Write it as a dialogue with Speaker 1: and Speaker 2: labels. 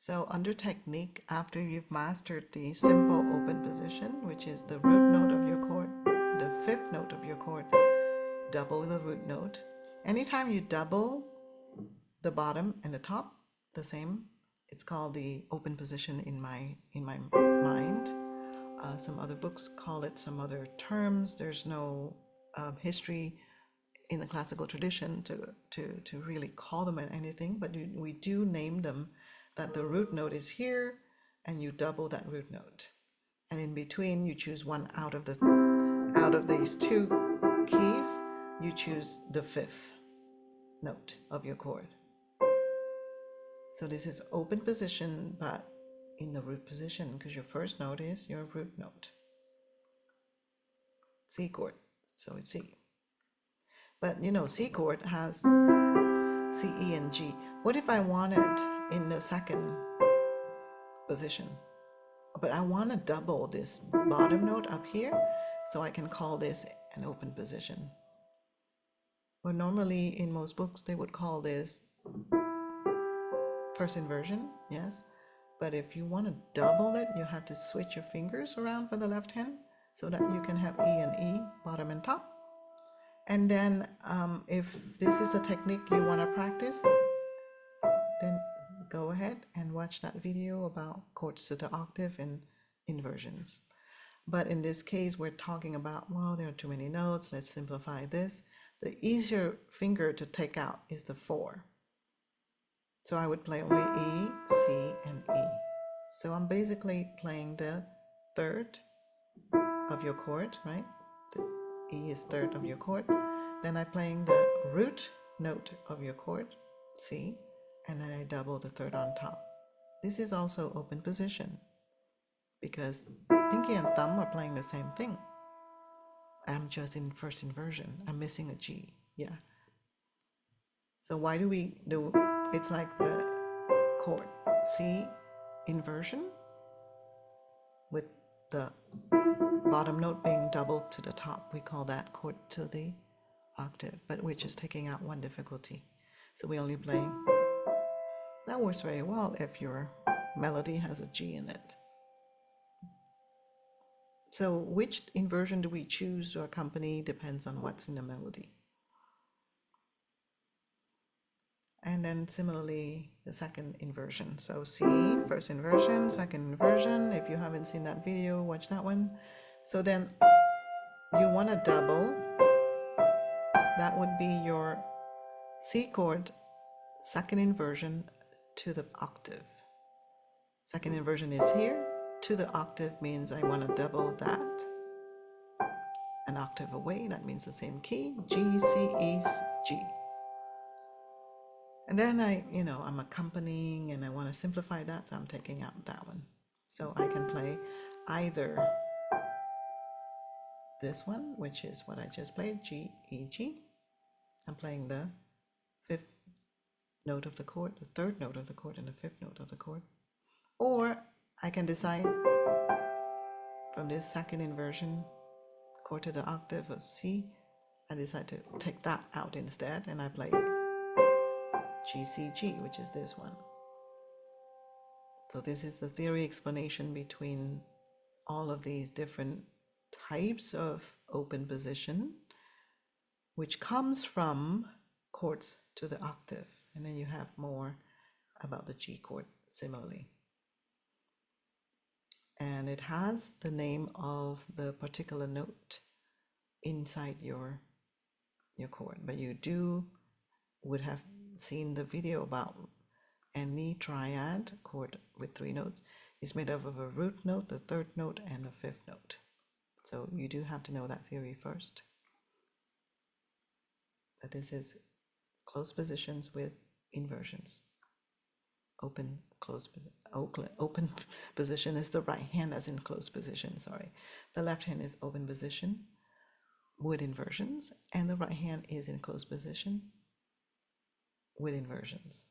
Speaker 1: So under technique, after you've mastered the simple open position, which is the root note of your chord, the fifth note of your chord, double the root note. Anytime you double the bottom and the top, the same, it's called the open position in my mind. Some other books call it some other terms. There's no history in the classical tradition to really call them anything, but we do name them, that the root note is here and you double that root note, and in between you choose one out of these two keys, you choose the fifth note of your chord. So this is open position, but in the root position, because your first note is your root note, C chord, so it's C. But you know, C chord has C, E, and G. What if I want it in the second position, but I want to double this bottom note up here, so I can call this an open position? Well, normally in most books they would call this first inversion, yes. But if you want to double it, you have to switch your fingers around for the left hand so that you can have E and E, bottom and top. And then if this is a technique you want to practice, then go ahead and watch that video about chords to the octave and inversions. But in this case, we're talking about, well, there are too many notes, let's simplify this. The easier finger to take out is the 4. So I would play only E, C, and E. So I'm basically playing the third of your chord, right? The E is third of your chord. Then I'm playing the root note of your chord, C, and then I double the third on top. This is also open position because pinky and thumb are playing the same thing. I'm just in first inversion. I'm missing a G, yeah. So why do we do, it's like the chord C inversion with the bottom note being doubled to the top. We call that chord to the octave, but we're just taking out one difficulty. So we only play, that works very well if your melody has a G in it. So which inversion do we choose to accompany depends on what's in the melody. And then similarly, the second inversion. So C, first inversion, second inversion. If you haven't seen that video, watch that one. So then you want to double. That would be your C chord, second inversion to the octave. Second inversion is here. To the octave means I want to double that. An octave away, that means the same key. G, C, E, G. And then I'm accompanying and I want to simplify that, so I'm taking out that one. So I can play either this one, which is what I just played, G, E, G. I'm playing the fifth note of the chord, the third note of the chord, and the fifth note of the chord. Or I can decide from this second inversion, chord to the octave of C, I decide to take that out instead, and I play G, C, G, which is this one. So this is the theory explanation between all of these different types of open position, which comes from chords to the octave. And then you have more about the G chord similarly. And it has the name of the particular note inside your chord. But you would have seen the video about any triad chord with 3 notes is made up of a root note, the third note, and a fifth note. So you do have to know that theory first. But this is close positions with inversions. Open position is the right hand, as in close position, sorry. The left hand is open position with inversions, and the right hand is in close position with inversions.